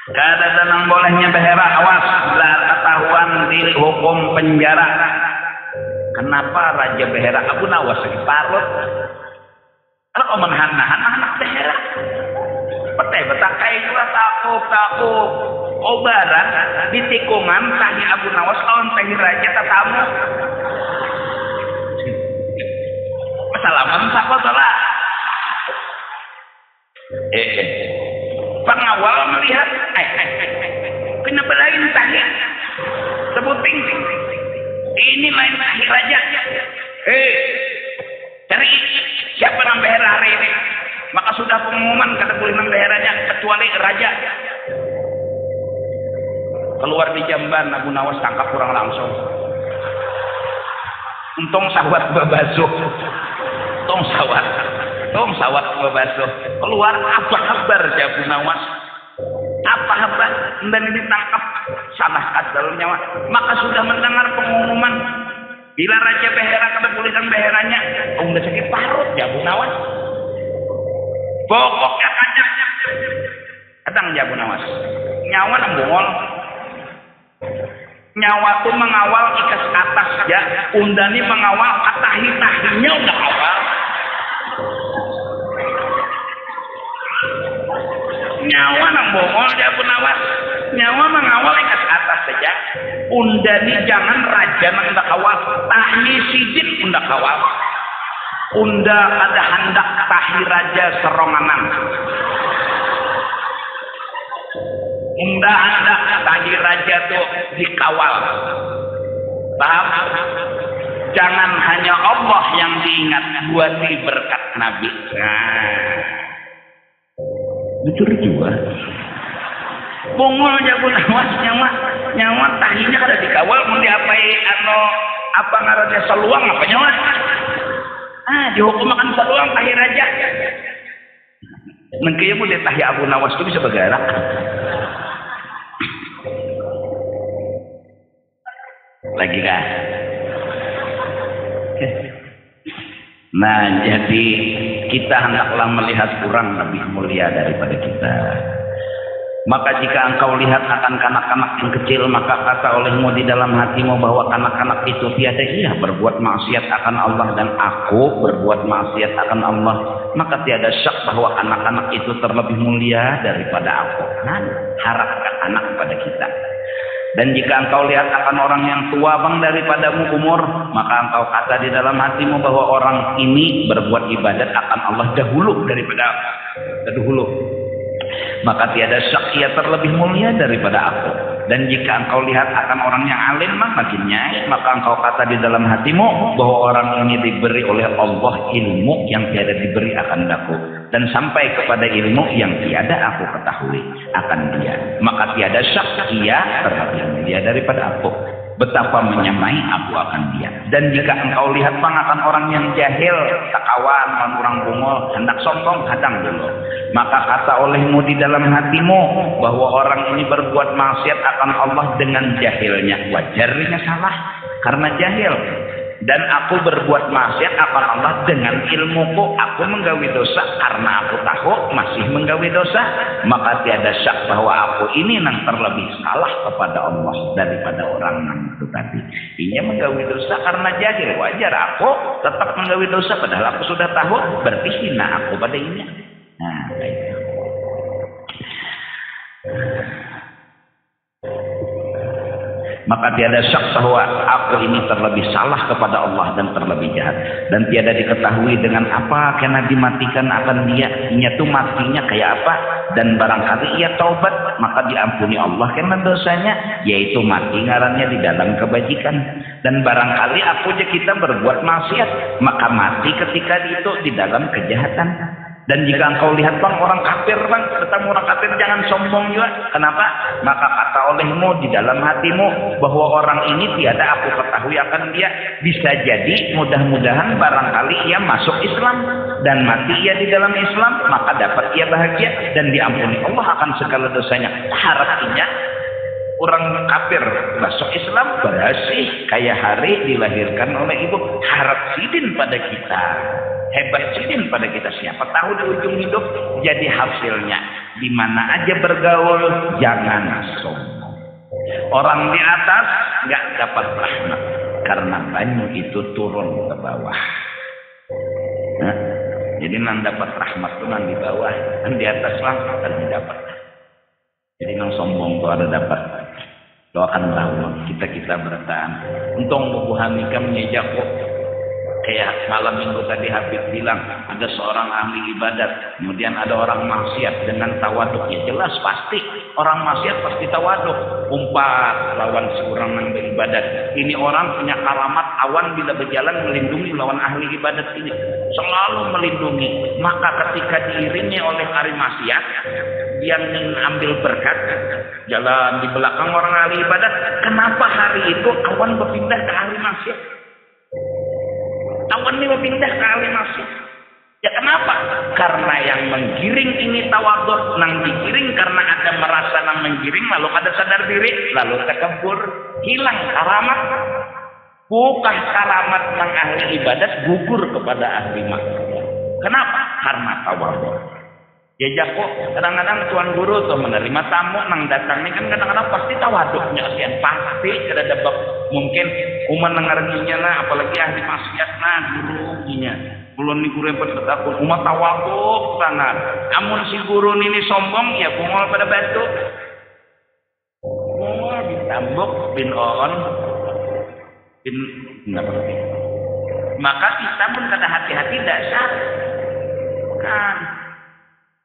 Kada tenang bolehnya beherak, awas lah ketahuan dihukum penjara. Kenapa raja beherak? Abu Nawas lagi parut. Kalau oman anak beherak. Petai betakai juga takut. Obaran di tikungan tahi Abu Nawas lawan tahi raja tatamu. Salaman siapa salah? Pengawal melihat, kenapa lain tahi? Sebuting, ini lain tahi raja. Cari siapa nama behera hari ini? Maka sudah pengumuman kata boleh nama beheranya kecuali raja. Keluar di jamban Abu Nawas tangkap kurang langsung. Untung sawat babasuh. Tong sawat babasuh. Keluar apa kabar si Abu Nawas? Apa kabar? Dan ditangkap salah kadal nyawa. Maka sudah mendengar pengumuman bila raja behera kada boleh dan beheranya. Udah sakit parut ya Abu Nawas. Pokoknya kajaknya. Kadang ya Abu Nawas. Nyawa nembongol. Nyawa tuh mengawal ikas atas ya. Undani mengawal tahi-tahinya udah awal. Nyawa nembongol ya Abu Nawas. Nyawa mengawal ikas atas saja. Undani jangan raja nang kawal. Tahi sidin unda kawal. Unda ada hendak tahi raja seronganan. Unda hendak tahi raja tuh dikawal. Paham? Jangan hanya Allah yang diingat, buati berkat Nabi. Nah, betul juga. Bongol Abu Nawas nyawa tahinya kada dikawal, mau diapai apa ngarannya seluang apa nyawa? Dihukum makan seluang tahi raja. Nengkaya mau ditahi Abu Nawas itu bisa bergerak. Lagi kah? Nah, jadi kita hendaklah melihat kurang lebih mulia daripada kita. Maka jika engkau lihat akan kanak-kanak yang kecil, maka kata olehmu di dalam hatimu bahwa kanak-kanak itu tiada ia berbuat maksiat akan Allah dan aku berbuat maksiat akan Allah. Maka tiada syak bahwa anak-anak itu terlebih mulia daripada aku. Nah, harapkan anak kepada kita. Dan jika engkau lihat akan orang yang tua bang daripadamu umur, maka engkau kata di dalam hatimu bahwa orang ini berbuat ibadat akan Allah dahulu daripada dahulu. Maka tiada syak ia terlebih mulia daripada aku. Dan jika engkau lihat akan orang yang alim makinnya, maka engkau kata di dalam hatimu bahwa orang ini diberi oleh Allah ilmu yang tiada diberi akan aku, dan sampai kepada ilmu yang tiada aku ketahui akan dia. Maka tiada syak ia terlebih mulia daripada aku. Betapa menyamai aku akan dia. Dan jika engkau lihat akan orang yang jahil, takawan, orang bungol, hendak sombong, hadang dulu. Maka kata olehmu di dalam hatimu bahwa orang ini berbuat maksiat akan Allah dengan jahilnya. Wajarnya salah karena jahil. Dan aku berbuat maksiat akan Allah dengan ilmuku. Aku menggawi dosa karena aku tahu masih menggawi dosa. Maka tiada syak bahwa aku ini nang terlebih salah kepada Allah daripada orang nang itu tadi. Ia menggawi dosa karena jahil. Wajar aku tetap menggawi dosa padahal aku sudah tahu. Berarti hina aku pada ini. Nah, baik. maka tiada syak bahwa aku ini terlebih salah kepada Allah dan terlebih jahat, dan tiada diketahui dengan apa karena dimatikan akan dia tuh matinya kayak apa, dan barangkali ia taubat maka diampuni Allah karena dosanya, yaitu mati ngarannya di dalam kebajikan. Dan barangkali aku aja kita berbuat maksiat maka mati ketika itu di dalam kejahatan. Dan jika engkau lihat bang orang kafir bang, ketemu orang kafir jangan sombong juga. Kenapa? Maka kata olehmu di dalam hatimu bahwa orang ini tiada aku ketahui akan dia. Bisa jadi mudah-mudahan barangkali ia masuk Islam dan mati ia di dalam Islam, maka dapat ia bahagia dan diampuni Allah akan segala dosanya. Harapannya orang kafir masuk Islam berhasil kayak hari dilahirkan oleh ibu. Harap sidin pada kita, hebat sidin pada kita, siapa tahu di ujung hidup jadi hasilnya. Di mana aja bergaul jangan sombong. Orang di atas nggak dapat rahmat karena banyu itu turun ke bawah. Nah, jadi nang dapat rahmat tuh nang di bawah, nang di atas langsung akan dapat. Jadi nang sombong tuh ada dapat. Doakan Allah kita bertahan. Untung bubuhan nikah menyejaku. Kayak malam minggu tadi Habib bilang ada seorang ahli ibadat, kemudian ada orang maksiat dengan tawaduk. Ya jelas pasti orang maksiat pasti tawaduk, umpat lawan seorang yang beribadat. Ini orang punya karamat awan bila berjalan melindungi lawan ahli ibadat ini, selalu melindungi. Maka ketika diiringi oleh ahli maksiat yang ingin ambil berkat jalan di belakang orang ahli ibadat, kenapa hari itu awan berpindah ke ahli maksiat? Awan ini berpindah ke ahli maksiat. Ya kenapa? Karena yang menggiring ini tawadhu, nang digiring karena ada merasa nang menggiring, lalu ada sadar diri, lalu tekebur, hilang karamat. Bukan karamat nang ahli ibadat gugur kepada ahli maksiat. Kenapa? Karena tawadhu. Ya jago, kadang-kadang tuan guru tuh menerima tamu nang datang ini kan kadang-kadang pasti tawaduknya sekian, pasti ada debak mungkin umat nengarnya nah apalagi ahli maksiat nah gurunya ulun ni guru yang bertakut umat tawaduk sangat. Amun si guru ini sombong ya bungol pada batu, bungol ditambuk bin on bin maka kita pun kada hati-hati dasar kan.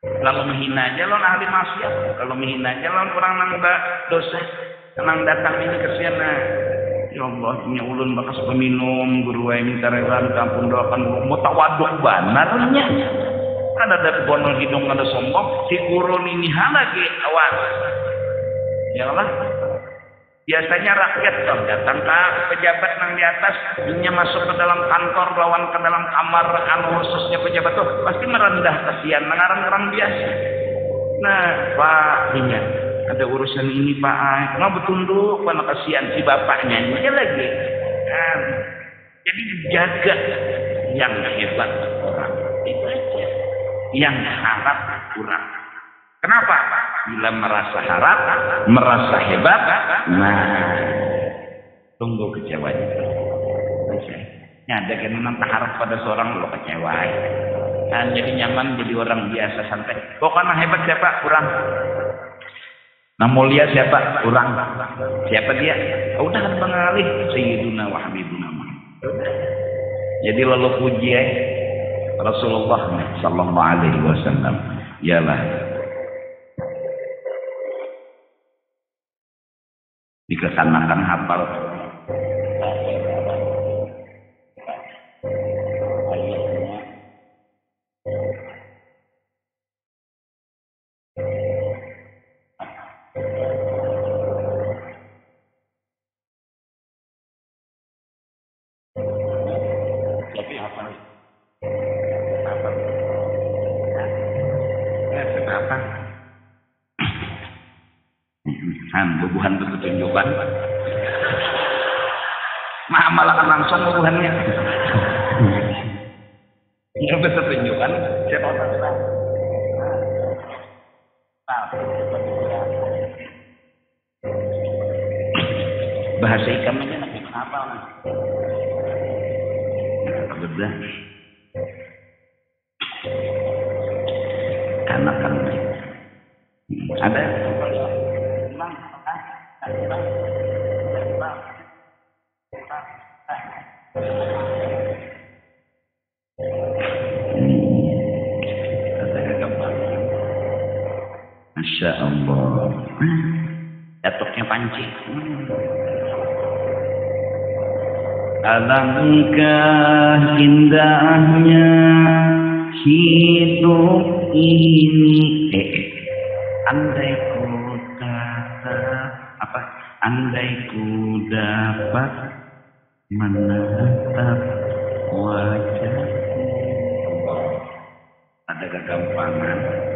Lalu menghina aja lon ahli maksiat, kalau menghina aja lon orang nang dosa, nang datang ini ke sana. Ya Allah, punya ulun bakas peminum, guru wae minta rewan kampung doakan mau tawaduk banarnya. Kan ada bonol hidung ada sombong, si guru ini lagi awas. Ya Allah. Biasanya rakyat tuh datang ke pejabat nang di atas, dunia masuk ke dalam kantor, lawan ke dalam kamar khususnya pejabat tuh pasti merendah kasihan, mengarang-arang biasa. Nah, Pak, ini ada urusan ini Pak, nggak betunduk, mana kasihan si bapaknya ini lagi. Nah, jadi jaga yang hebat orang itu aja, yang harap kurang. Kenapa? Bila merasa harap, merasa hebat, nah tunggu kecewanya. Ada kan memang harap pada seorang lo kecewa. Dan jadi nyaman jadi orang biasa santai. Pokoknya hebat siapa? Kurang. Nah mulia siapa? Kurang. Siapa dia? Udah kan pengalih Sayyiduna wa Habibuna Muhammad. Jadi lalu puji Rasulullah sallallahu alaihi wasallam. Yalah. Dikesanakan hafal tapi hafal apa bubuhan bertunjukan malah kan langsung bubuhannya ya bertunjukan siapa tahu bahasa ikamnya nak apa bedah anak-anak ada Masya Allah. Datuknya panci. Alangkah indahnya hidup ini. Andai ku dapat andai ku dapat menatap wajah. Ada kegampangan.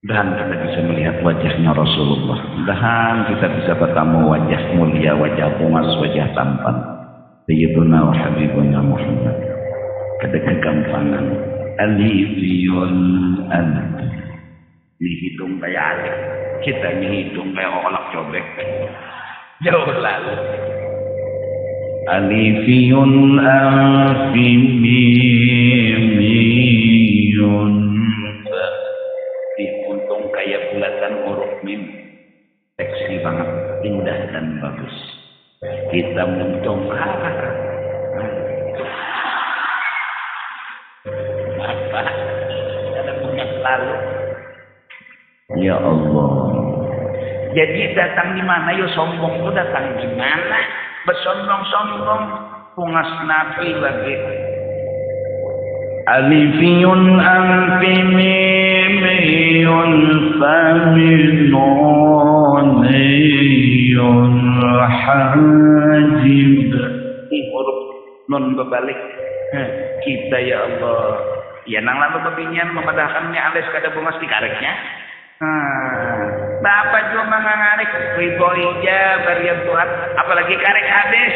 Dan kita bisa melihat wajahnya Rasulullah. Dan kita bisa bertemu wajah mulia, wajah bungas, wajah tampan. Sayyiduna wa Habibuna Muhammad. Ada kegampangan. Alifiyun alif. Dihidung kayak alif. Kita hidung kayak olak cobek. Jauh lalu. Alifiyun alfimiyun. Diuntung kayak bulatan huruf mim. Seksi banget. Indah dan bagus. Kita muntung. Apa? Ada punya lalu. Ya Allah. Jadi datang di mana yo sombong itu datang di mana? Bersombong-sombong pungas Nabi lagi. Alifiyun amfimimiyun faminuniyun hajib. Ini huruf nun berbalik. Kita ya Allah. Ya nang lalu bebinyan memadahkannya alis kada bungas dikareknya. Bapak cuma mengarik ridho ija barian Tuhan, apalagi karek habis.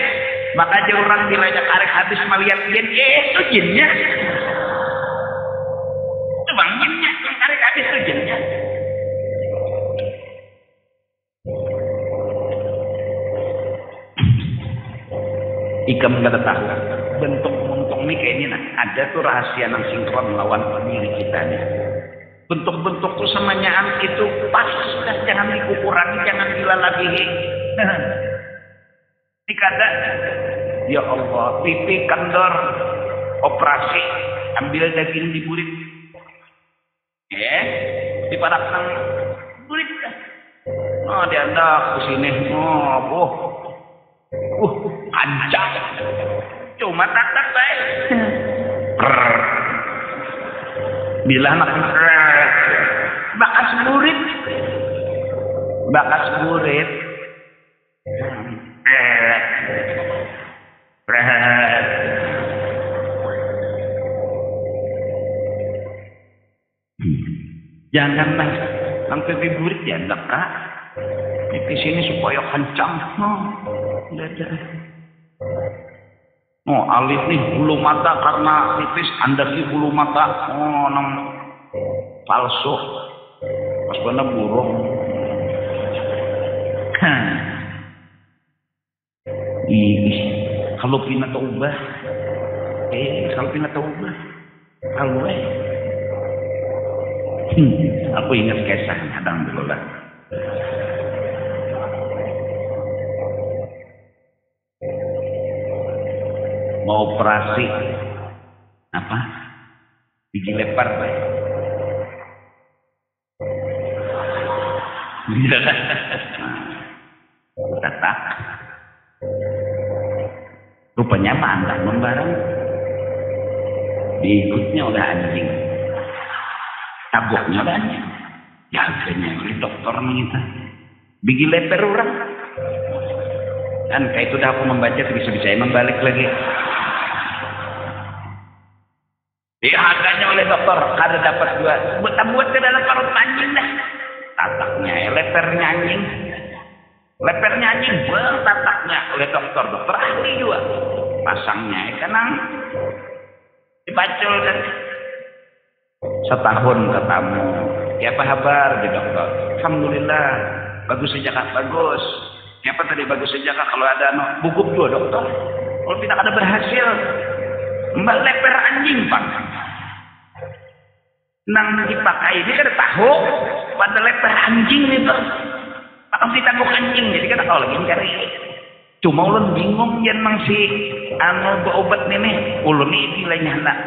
Maka aja orang bilanya karek habis melihat jin, itu jinnya. Itu bang jinnya, yang karek habis itu jinnya. Ikam kada tahu bentuk-bentuk ini kayak ini nah. Ada tuh rahasia nang sinkron melawan diri kita nih. Bentuk-bentuk kesemenyaan itu pas sudah, jangan dikurangi, jangan dilalabihi. Ini kada, ya Allah, pipi kendor, operasi, ambil daging diburit, diparak nang burit. Oh diandak kesini, ancak, cuma tak baik. Bila anak bakas murid janganlah sampai diburit ya enggak kak di sini supaya kencang. Alif nih bulu mata karena tipis, anda sih bulu mata nang palsu pas bener burung. Kalau pina taubah kalau aku ingat kisahnya alhamdulillah. Mau operasi apa gigi lepar baik. Tetap rupanya mantap membarang diikutnya oleh anjing, taboknya banyak ya akhirnya oleh dokter kita gigi lepar orang kan kayak itu dah aku membaca bisa-bisa emang balik lagi. Harganya oleh dokter kada dapat dua buat ke dalam perut anjing dah tataknya lepernya anjing tataknya oleh dokter ahli juga pasangnya kanang dibacul dan setahun ketemu ya apa kabar di dokter alhamdulillah bagus sejak bagus apa tadi bagus sejak kalau ada buku dua dokter kalau tidak ada berhasil mbak leper anjing pak nang dipakai ini kan tahu pada leper anjing itu atau ditangguh anjing jadi kita tahu lagi cari cuma ulun bingung jan mang si obat ini ulun ini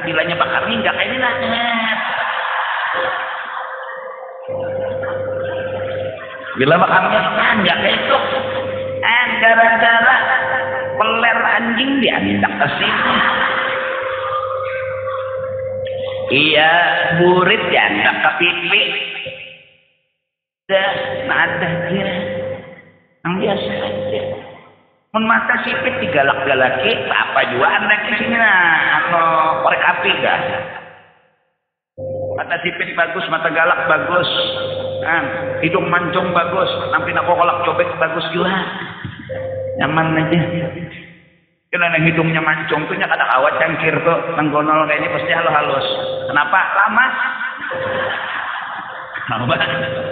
bilanya bakar enggak kayak ini lah Bila makamnya nggak itu, gara-gara peler anjing dia minta ke sini. Iya, burit ya nggak ke pipi. Ada dia, yang biasa aja. Mun mata sipit digalak-galaki, apa juga anda kesini nah, korek api dah. Mata sipit bagus, mata galak bagus, hidung mancung bagus, nampi nak kolak cobek bagus juga, nyaman aja. Karena hidungnya mancung tuh nya kadang awat cangkir tuh, nanggonol kayaknya pasti halus-halus. Kenapa? Lama.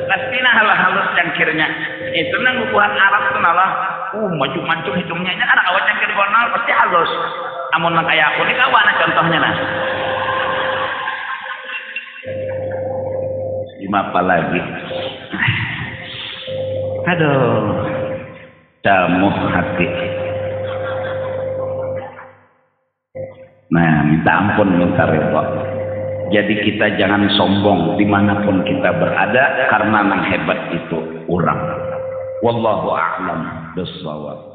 Pasti nah halus cangkirnya. Itu nang bukuan Arab tuh nalah, maju mancung hidungnya nya kadang awat cangkir gonol pasti halus. Amun nang kayak aku nih kawan contohnya nah. Apa lagi? Aduh, jamuh hati. Nah, minta ampun, minta ridho. Jadi kita jangan sombong dimanapun kita berada, karena yang hebat itu orang. Wallahu a'lam bishawab.